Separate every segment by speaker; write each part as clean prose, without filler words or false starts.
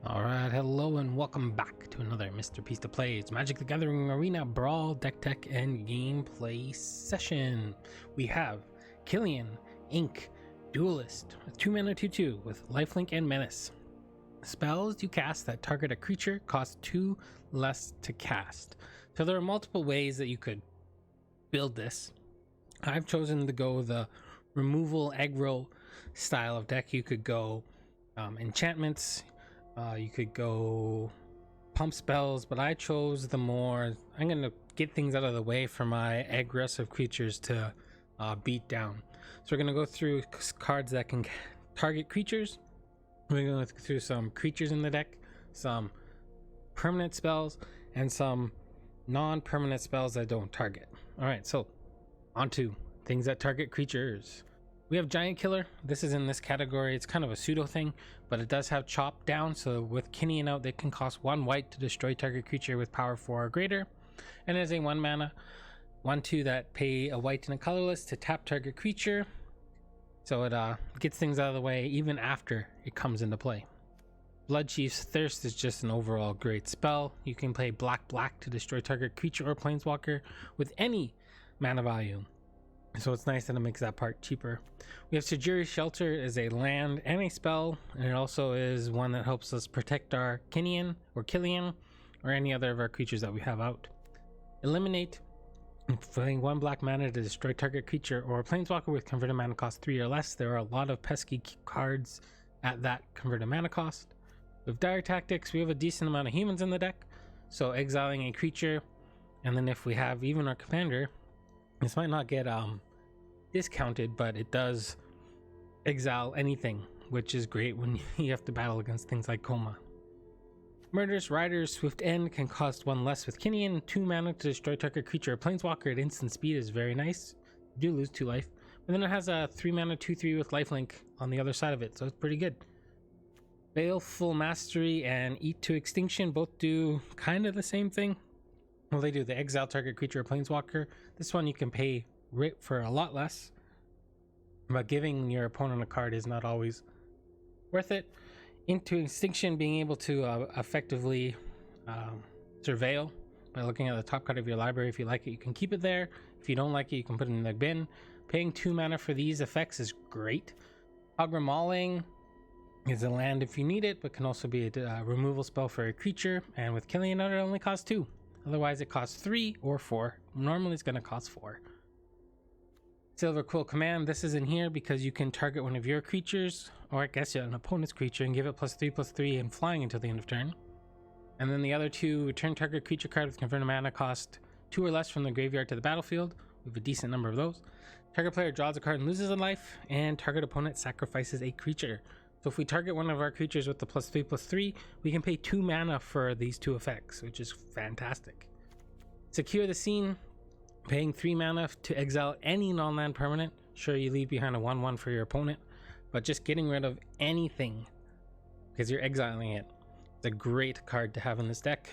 Speaker 1: Alright, hello and welcome back to another Mr. Pisto Plays Magic the Gathering Arena Brawl Deck Tech and Gameplay session. We have Killian, Ink, Duelist, with 2 mana 2/2 with Lifelink and Menace. Spells you cast that target a creature cost 2 less to cast. So there are multiple ways that you could build this. I've chosen to go the removal aggro style of deck. You could go enchantments. You could go pump spells, but I chose the more, I'm going to get things out of the way for my aggressive creatures to beat down. So we're going to go through cards that can target creatures. We're going to go through some creatures in the deck, some permanent spells, and some non-permanent spells that don't target. Alright, so on to things that target creatures. We have Giant Killer. This is in this category. It's kind of a pseudo thing, but it does have chop down. So with Killian out, they can cost 1 white to destroy target creature with power 4 or greater. And it is a 1 mana 1/2 that pay a white and a colorless to tap target creature. So it gets things out of the way even after it comes into play. Bloodchief's Thirst is just an overall great spell. You can play black to destroy target creature or planeswalker with any mana value. So it's nice that it makes that part cheaper. We have Sajiri's Shelter as a land and a spell, and it also is one that helps us protect our Killian or any other of our creatures that we have out. Eliminate, playing 1 black mana to destroy target creature or a planeswalker with converted mana cost 3 or less. There are a lot of pesky cards at that converted mana cost. With Dire Tactics, we have a decent amount of humans in the deck, so exiling a creature, and then if we have even our commander, this might not get discounted, but it does exile anything, which is great when you have to battle against things like Coma. Murderous Rider's Swift End can cost 1 less with Killian. 2 mana to destroy target creature or planeswalker at instant speed is very nice. You do lose 2 life, but then it has a 3 mana 2/3 with lifelink on the other side of it, so it's pretty good. Baleful Mastery and Eat to Extinction both do kind of the same thing. Well, they do the exile target creature or planeswalker. This one you can pay for a lot less, but giving your opponent a card is not always worth it. Into Extinction, being able to effectively surveil by looking at the top card of your library. If you like it, you can keep it there. If you don't like it, you can put it in the bin. Paying 2 mana for these effects is great. Hogger Mauling is a land if you need it, but can also be a removal spell for a creature, and with Killian out, it only costs 2. Otherwise it costs 3 or 4. Normally it's going to cost 4. Silverquill Command, this is in here because you can target one of your creatures, or I guess an opponent's creature, and give it +3/+3 and flying until the end of turn. And then the other 2, return target creature card with converted mana cost 2 or less from the graveyard to the battlefield. We have a decent number of those. Target player draws a card and loses a life, and target opponent sacrifices a creature. So if we target one of our creatures with the +3/+3, we can pay 2 mana for these 2 effects, which is fantastic. Secure the Scene, paying 3 mana to exile any non-land permanent. Sure, you leave behind a 1/1 for your opponent, but just getting rid of anything because you're exiling it. It's a great card to have in this deck.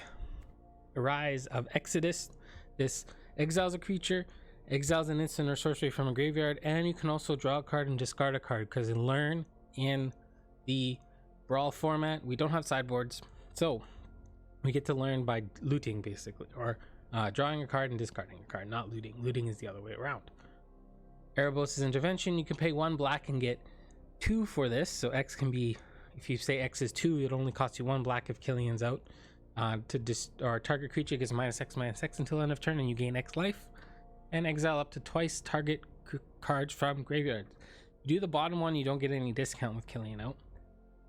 Speaker 1: The Rise of Exodus. This exiles a creature, exiles an instant or sorcery from a graveyard, and you can also draw a card and discard a card because in Learn, in the Brawl format, we don't have sideboards, so we get to learn by looting basically, or drawing a card and discarding a card, not looting. Looting is the other way around. Erebos' Intervention, you can pay 1 black and get 2 for this, so X can be, if you say X is 2, it only costs you 1 black if Killian's out. Or target creature gets -X until end of turn and you gain X life, and exile up to twice target cards from graveyards. You do the bottom one, you don't get any discount with Killian out.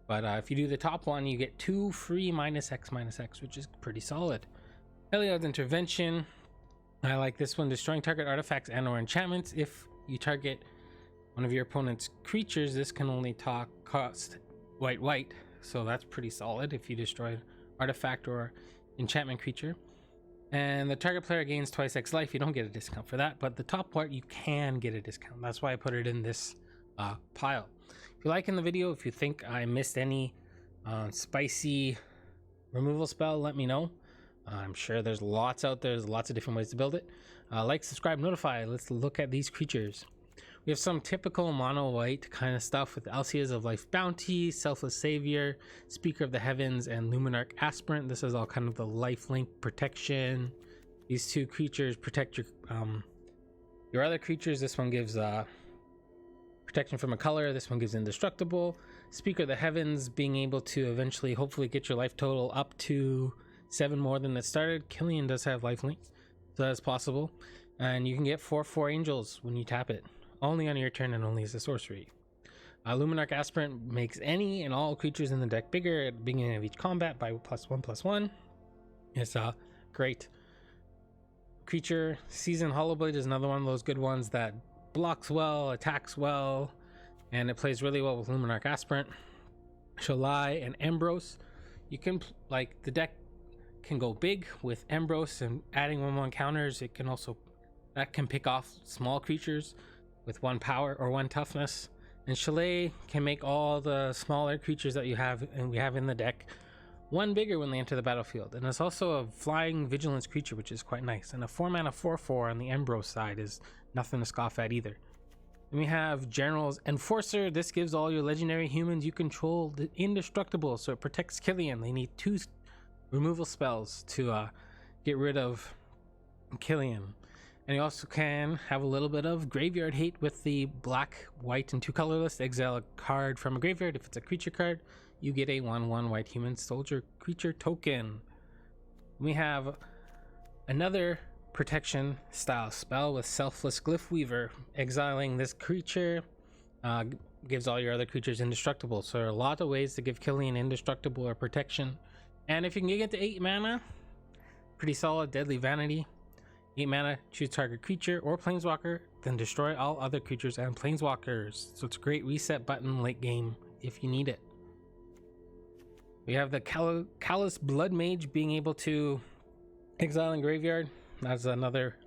Speaker 1: But if you do the top one, you get 2 free -X, which is pretty solid. Heliod's Intervention. I like this one. Destroying target artifacts and or enchantments. If you target one of your opponent's creatures, this can only cost white. So that's pretty solid if you destroy an artifact or enchantment creature. And the target player gains twice X life. You don't get a discount for that, but the top part you can get a discount. That's why I put it in this pile. If you're liking the video, if you think I missed any spicy removal spell, let me know. I'm sure there's lots out there. There's lots of different ways to build it. Like, subscribe, notify. Let's look at these creatures. We have some typical mono white kind of stuff with Alcias of Life Bounty, Selfless Savior, Speaker of the Heavens, and Luminarch Aspirant. This is all kind of the lifelink protection. These two creatures protect your other creatures. This one gives protection from a color. This one gives indestructible. Speaker of the Heavens, being able to eventually hopefully get your life total up to 7 more than it started. Killian does have lifelink, so that's possible. And you can get 4/4 angels when you tap it, only on your turn and only as a sorcery. Luminarch Aspirant makes any and all creatures in the deck bigger at the beginning of each combat by +1/+1. It's a great creature. Seasoned Hollowblade is another one of those good ones that blocks well, attacks well, and it plays really well with Luminarch Aspirant. Shalai and Ambrose. You can like the deck can go big with Ambrose and adding 1/1 counters. It can also that can pick off small creatures with 1 power or 1 toughness. And Shalai can make all the smaller creatures that you have and we have in the deck 1 bigger when they enter the battlefield. And it's also a flying vigilance creature, which is quite nice. And a 4-mana 4/4 on the Ambrose side is nothing to scoff at either. Then we have General's Enforcer. This gives all your legendary humans you control the indestructible, so it protects Killian. They need 2 removal spells to get rid of Killian. And you also can have a little bit of graveyard hate with the black, white, and 2 colorless. Exile a card from a graveyard. If it's a creature card, you get a 1/1 white human soldier creature token. We have another protection style spell with Selfless Glyph Weaver. Exiling this creature gives all your other creatures indestructible. So there are a lot of ways to give Killian indestructible or protection. And if you can get to 8 mana, pretty solid. Deadly Vanity. 8 mana, choose target creature or planeswalker, then destroy all other creatures and planeswalkers. So it's a great reset button late game if you need it. We have the Callous Blood Mage, being able to exile in graveyard. That's another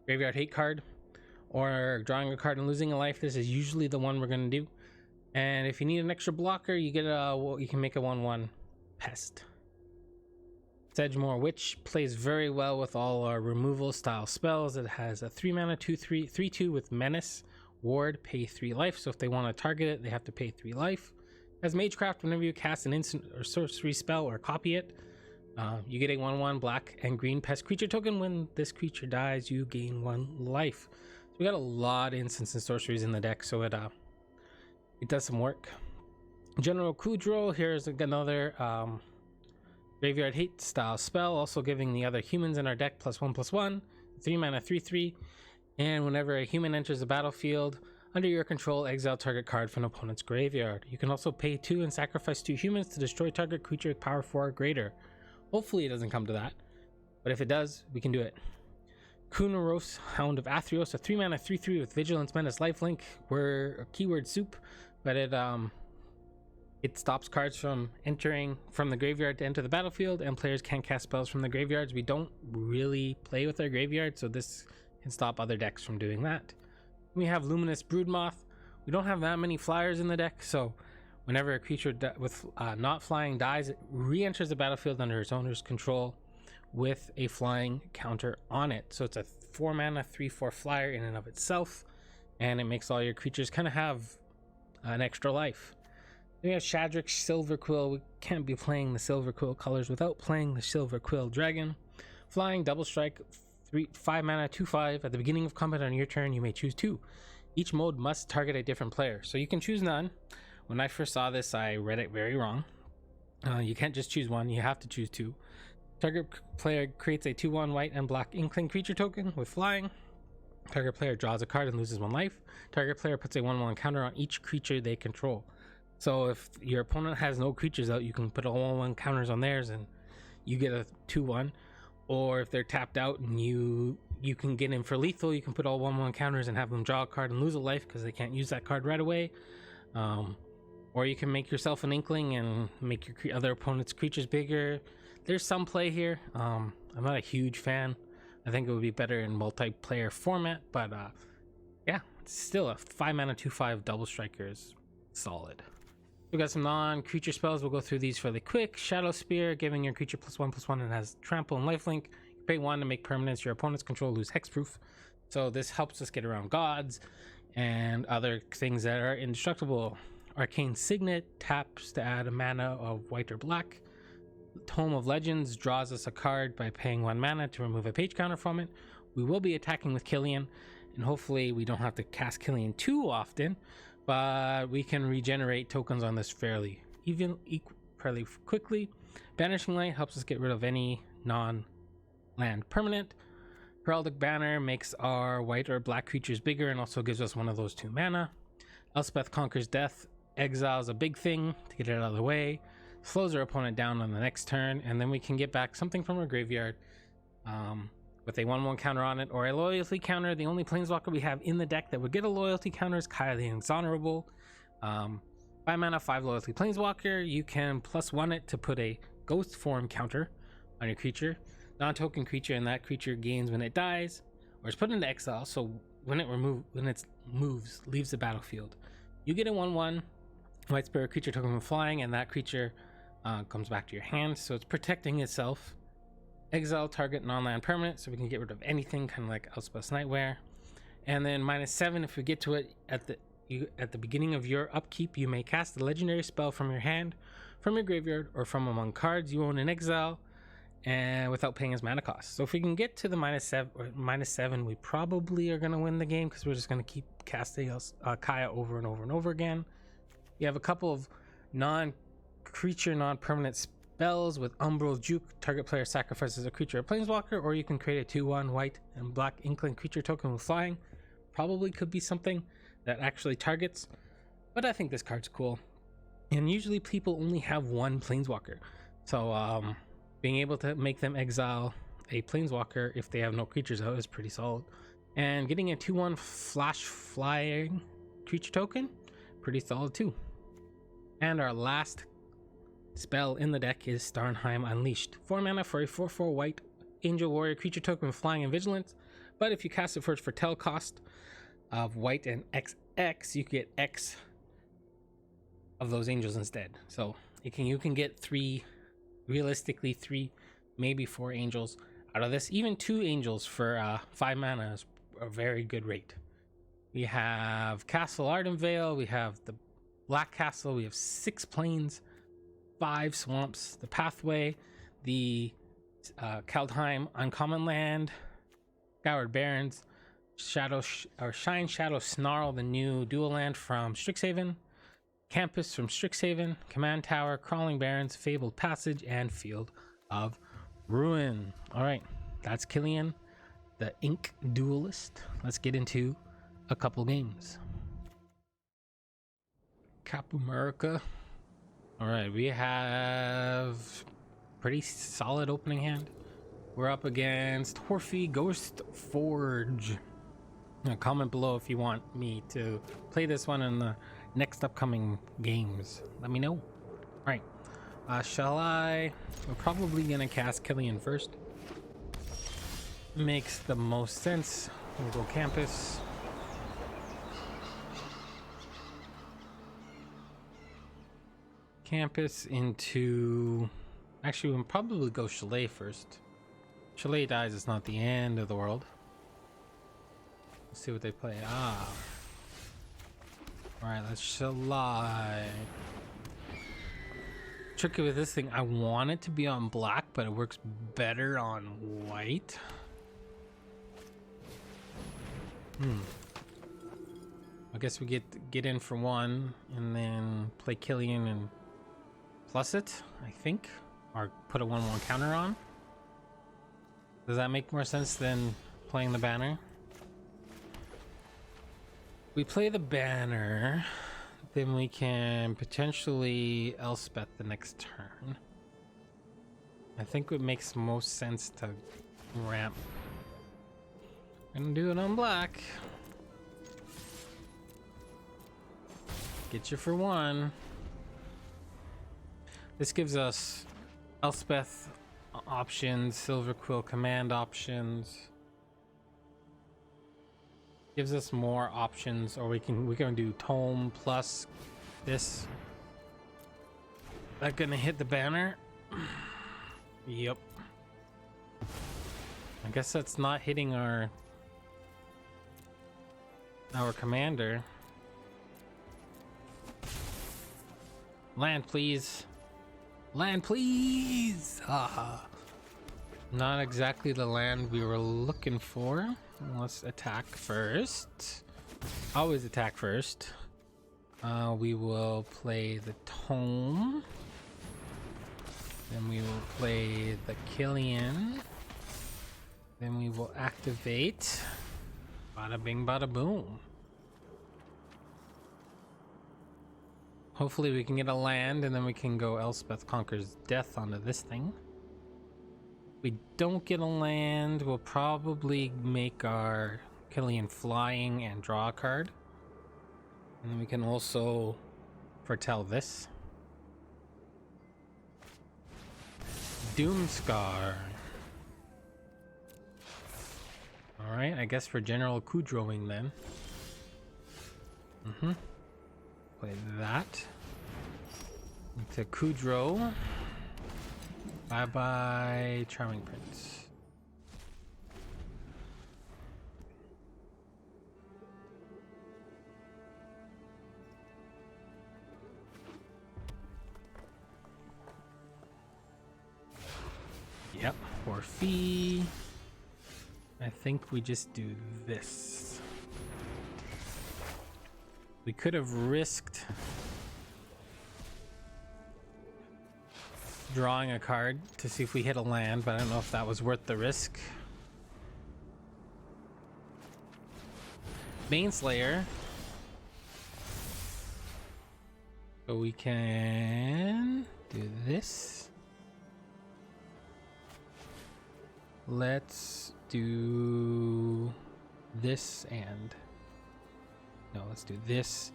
Speaker 1: graveyard hate card. Or drawing a card and losing a life. This is usually the one we're going to do. And if you need an extra blocker, you get you can make a 1/1 Pest. Sedgemoor Witch plays very well with all our removal style spells. It has a 3 mana 3/2 with Menace, Ward, pay 3 life. So if they want to target it, they have to pay 3 life. It has Magecraft. Whenever you cast an instant or sorcery spell or copy it, you get a 1/1 black and green pest creature token. When this creature dies, you gain 1 life. So we got a lot of instants and sorceries in the deck, so it does some work. General Kudro, here's another graveyard hate style spell, also giving the other humans in our deck +1/+1, 3 mana 3/3, and whenever a human enters the battlefield under your control, exile target card from an opponent's graveyard. You can also pay 2 and sacrifice 2 humans to destroy target creature with power 4 or greater. Hopefully it doesn't come to that, but if it does, we can do it. Kunaros, Hound of Athreos, a 3 mana 3/3 with Vigilance, Menace, Lifelink. We're a keyword soup, but it stops cards from entering from the graveyard to enter the battlefield, and players can't cast spells from the graveyards. We don't really play with our graveyard, so this can stop other decks from doing that. We have Luminous Broodmoth. We don't have that many flyers in the deck, so whenever a creature with not flying dies, it re-enters the battlefield under its owner's control with a flying counter on it. So it's a 4 mana 3/4 flyer in and of itself, and it makes all your creatures kind of have an extra life. Then we have Shadrick Silverquill. We can't be playing the Silverquill colors without playing the Silverquill Dragon. Flying, double strike, 5 mana 2/5. At the beginning of combat on your turn, you may choose 2. Each mode must target a different player, so you can choose none. When I first saw this, I read it very wrong. You can't just choose 1, you have to choose 2. Target player creates a 2/1 white and black Inkling creature token with flying. Target player draws a card and loses 1 life. Target player puts a 1/1 counter on each creature they control. So if your opponent has no creatures out, you can put all 1/1 counters on theirs and you get a 2/1. Or if they're tapped out and you can get in for lethal, you can put all 1/1 counters and have them draw a card and lose a life because they can't use that card right away. Or you can make yourself an Inkling and make your other opponent's creatures bigger. There's some play here. I'm not a huge fan. I think it would be better in multiplayer format, but yeah, it's still a 5 mana 2/5 double striker is solid. We got some non-creature spells. We'll go through these fairly quick. Shadow Spear, giving your creature +1/+1 and has trample and lifelink. You pay 1 to make permanents your opponent's control lose hexproof. So this helps us get around gods. and other things that are indestructible. Arcane Signet taps to add a mana of white or black. Tome of Legends draws us a card by paying 1 mana to remove a page counter from it. We will be attacking with Killian, and hopefully we don't have to cast Killian too often, but we can regenerate tokens on this fairly quickly. Banishing Light helps us get rid of any non-land permanent. Heraldic Banner makes our white or black creatures bigger and also gives us one of those 2 mana. Elspeth Conquers Death exiles a big thing to get it out of the way, slows our opponent down on the next turn, and then we can get back something from our graveyard with a 1/1 counter on it or a loyalty counter. The only planeswalker we have in the deck that would get a loyalty counter is Kaya the Exonerable. 5 mana, 5 loyalty planeswalker. You can +1 it to put a ghost form counter on your creature, non-token creature, and that creature gains when it dies or is put into exile. So when it moves, leaves the battlefield, you get a 1/1 white spirit creature token from flying, and that creature comes back to your hand. So it's protecting itself. Exile target non-land permanent, so we can get rid of anything, kind of like Elspeth's Nightwear. And then -7, if we get to it at the beginning of your upkeep, you may cast a legendary spell from your hand, from your graveyard, or from among cards you own in exile, and without paying as mana cost. So if we can get to the -7, we probably are going to win the game, because we're just going to keep casting Kaya over and over and over again. You have a couple of non-creature, non-permanent spells with Umbral Juke. Target player sacrifices a creature or planeswalker, or you can create a 2/1 white and black inkling creature token with flying. Probably could be something that actually targets, but I think this card's cool. And usually people only have 1 planeswalker, so being able to make them exile a planeswalker if they have no creatures out is pretty solid. And getting a 2/1 flash flying creature token, pretty solid too. And our last spell in the deck is Starnheim Unleashed. 4 mana for a 4/4 white angel warrior creature token with flying and vigilance, but if you cast it for its foretell cost of white and XX, you get X of those angels instead. So you can get 3, realistically 3, maybe 4 angels out of this. Even 2 angels for 5 mana is a very good rate. We have Castle Ardenvale, we have the Black Castle, we have 6 plains, 5 swamps, the Pathway, the Kaldheim Uncommon Land, Scoured Barrens, Shine Shadow Snarl, the new dual land from Strixhaven, Campus from Strixhaven, Command Tower, Crawling Barrens, Fabled Passage, and Field of Ruin. All right, that's Killian, the Ink Duelist. Let's get into a couple games. Cap America. All right, we have pretty solid opening hand. We're up against Hofri Ghost Forge. Comment below if you want me to play this one in the next upcoming games. Let me know. All right, we're probably gonna cast Killian first. Makes the most sense. We'll go Campus. Campus into... Actually, we'll probably go Chalet first. Chalet dies, it's not the end of the world. Let's see what they play. Alright, let's Chalet. Tricky with this thing, I want it to be on black, but it works better on white. I guess we get in for 1 and then play Killian and plus it, I think, or put a 1/1 counter on. Does that make more sense than playing the banner? We play the banner, then we can potentially Elspeth the next turn. I think it makes most sense to ramp. Gonna do it on black. Get you for 1. This gives us Elspeth options, Silverquill command options. Gives us more options, or we can do Tome plus this. That gonna hit the banner? Yep. I guess that's not hitting our our commander. Land, please. Land, please. Haha. Not exactly the land we were looking for. Let's attack first. Always attack first. We will play the Tome. Then we will play the Killian. Then we will activate. Bada bing, bada boom. Hopefully we can get a land and then we can go Elspeth Conquers Death onto this thing. If we don't get a land, we'll probably make our Killian flying and draw a card. And then we can also foretell this. Doomscar. Alright, I guess for general Kudroing then. Play that. To Kudro. Bye bye, Charming Prince. Yep, for fee. I think we just do this. We could have risked drawing a card to see if we hit a land, but I don't know if that was worth the risk. Baneslayer. So we can do this. Let's do this and no, let's do this.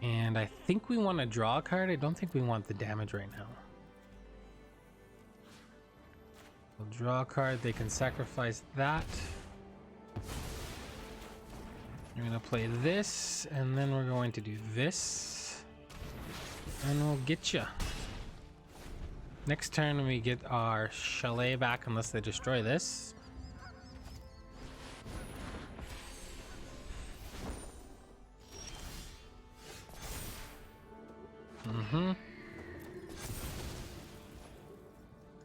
Speaker 1: And I think we want to draw a card. I don't think we want the damage right now. We'll draw a card. They can sacrifice that. We're going to play this, and then we're going to do this. And we'll get you. Next turn, we get our chalet back unless they destroy this.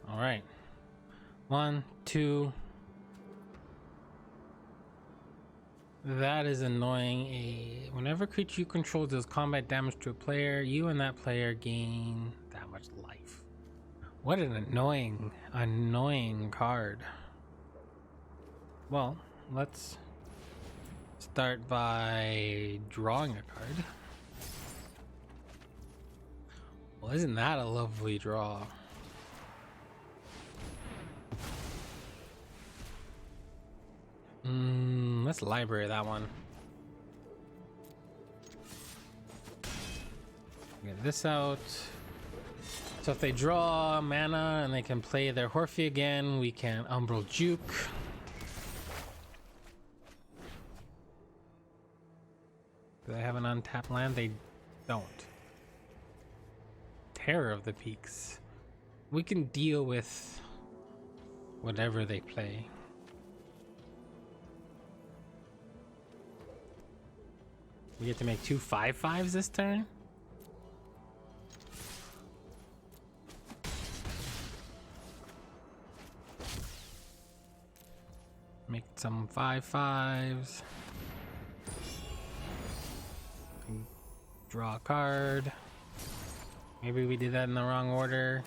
Speaker 1: All right. 1, 2. That is annoying. Whenever creature you control deals combat damage to a player, you and that player gain that much life. What an annoying card. Well, let's start by drawing a card. Well, isn't that a lovely draw? Let's library that one. Get this out. So if they draw mana and they can play their Hofri again, we can Umbral Juke. Do they have an untapped land? They don't. Terror of the Peaks. We can deal with whatever they play. We get to make 2 5/5s this turn? Make some 5/5s. Draw a card. Maybe we did that in the wrong order.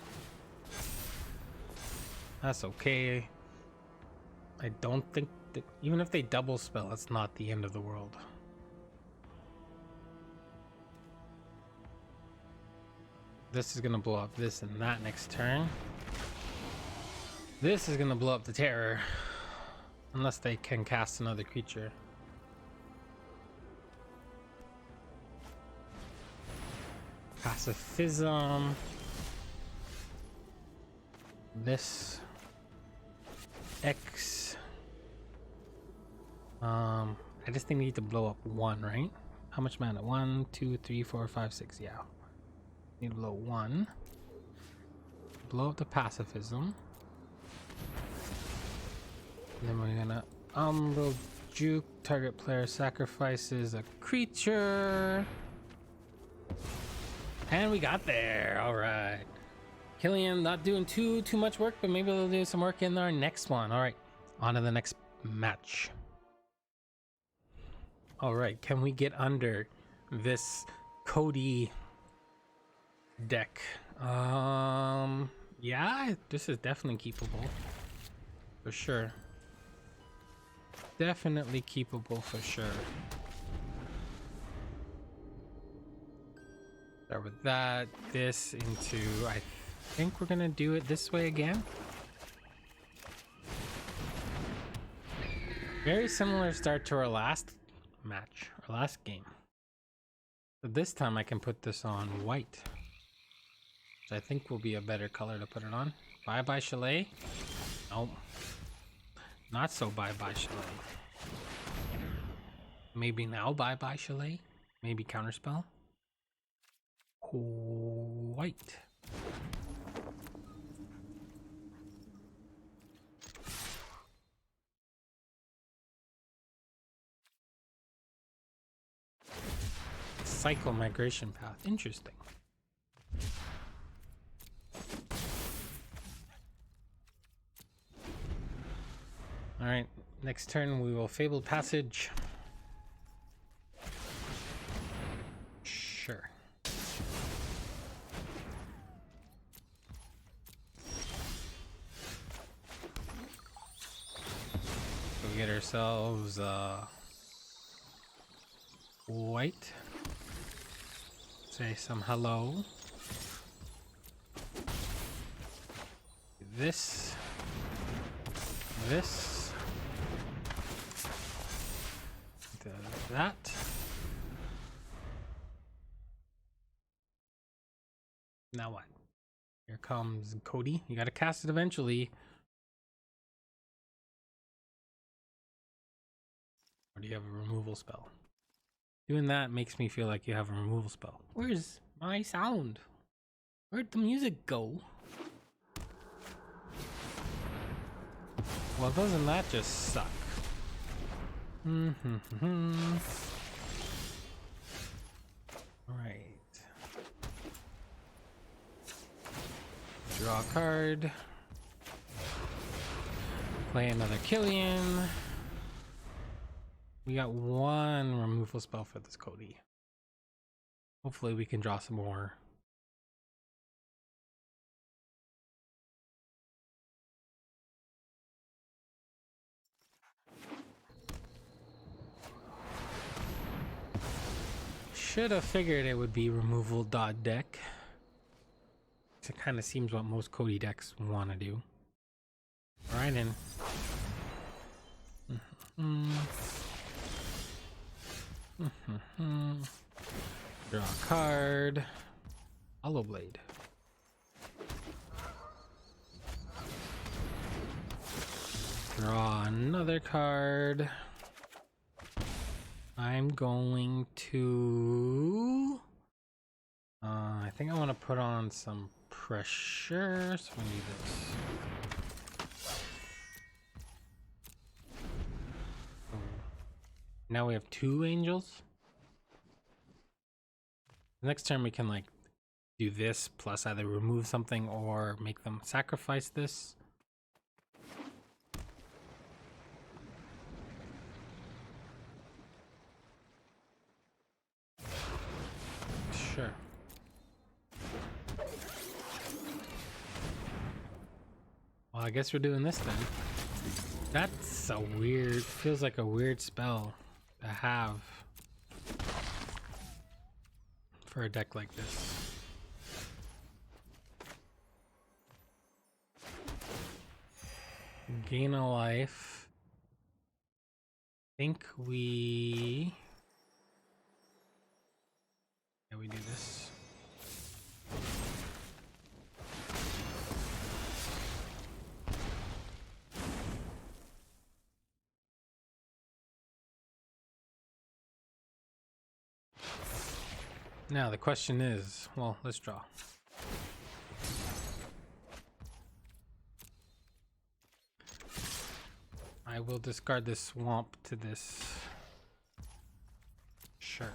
Speaker 1: That's okay. I don't think that even if they double spell, it's not the end of the world. This is gonna blow up this and that next turn. This is gonna blow up the terror. Unless they can cast another creature. Pacifism. This. X. I just think we need to blow up 1, right? How much mana? 1, 2, 3, 4, 5, 6. Yeah. Need to blow 1. Blow up the Pacifism. Then we're gonna Umbral juke. Target player sacrifices a creature. And we got there. All right. Killian not doing too much work, but maybe they'll do some work in our next one. All right. On to the next match. All right. Can we get under this Codie deck? Yeah, this is definitely keepable. For sure. Definitely keepable for sure. Start with that. This into, I think we're gonna do it this way again. Very similar start to our last match, our last game. But this time I can put this on white, which I think will be a better color to put it on. Bye bye Chalet. Nope. Not so bye bye Chalet. Maybe now bye bye Chalet. Maybe counterspell. White. Cycle migration path. Interesting. All right, next turn we will Fabled Passage. Sure. So we get ourselves white. Say some hello. This. That. Now what? Here comes Codie. You gotta cast it eventually. Or do you have a removal spell? Doing that makes me feel like you have a removal spell. Where's my sound? Where'd the music go? Well, doesn't that just suck? Alright. Draw a card. Play another Killian. We got one removal spell for this Codie. Hopefully we can draw some more. Should have figured it would be removal dot deck. It kind of seems what most Codie decks want to do. Right in. Draw a card. Hollow Blade. Draw another card. I'm going to I think I want to put on some pressure, so we need this. Now we have 2 angels. Next turn we can like do this plus either remove something or make them sacrifice this. Sure. Well, I guess we're doing this then. That's a weird, feels like a weird spell to have for a deck like this. Gain a life. I think we... Yeah, we do this. Now the question is, well, let's draw. I will discard this swamp to this. Sure.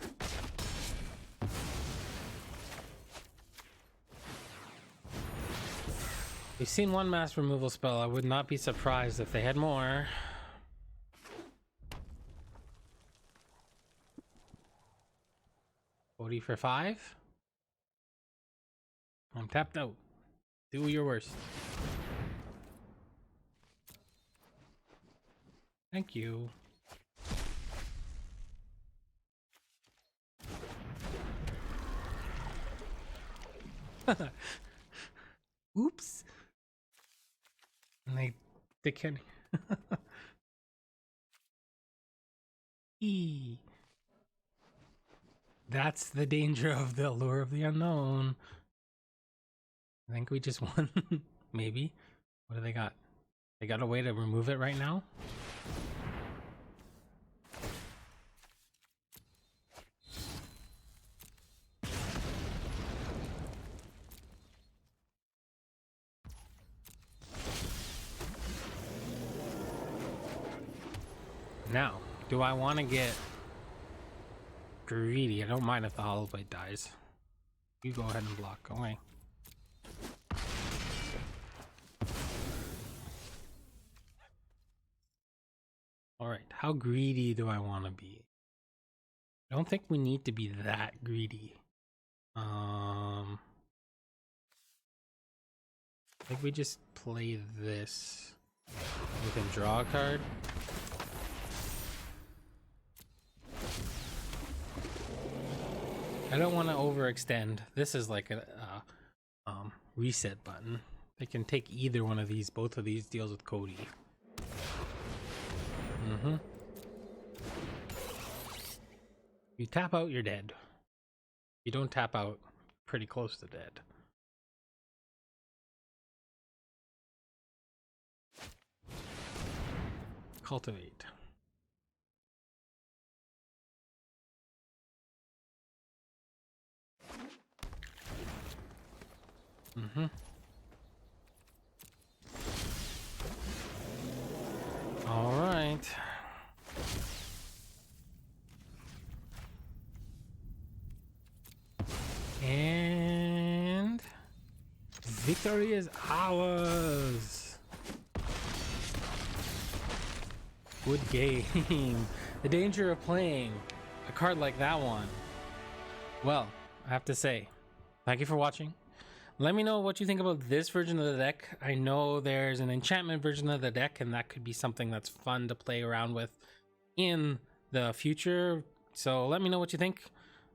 Speaker 1: We've seen one mass removal spell. I would not be surprised if they had more. Codie for 5. I'm tapped out. Do your worst. Thank you. Oops. And they can. That's the danger of the allure of the unknown. I think we just won. Maybe. What do they got? They got a way to remove it right now? Now, do I want to get greedy? I don't mind if the Hollow Blade dies. You go ahead and block. Okay. Alright, how greedy do I want to be? I don't think we need to be that greedy. I think we just play this. We can draw a card. I don't want to overextend. This is like a reset button. They can take either one of these. Both of these deals with Codie. You tap out, you're dead. You don't tap out, pretty close to dead. Cultivate. All right. And victory is ours. Good game. The danger of playing a card like that one. Well, I have to say, thank you for watching. Let me know what you think about this version of the deck. I know there's an enchantment version of the deck, and that could be something that's fun to play around with in the future. So let me know what you think.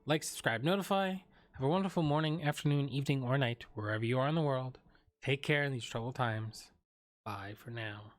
Speaker 1: Like, subscribe, notify. Have a wonderful morning, afternoon, evening, or night, wherever you are in the world. Take care in these troubled times. Bye for now.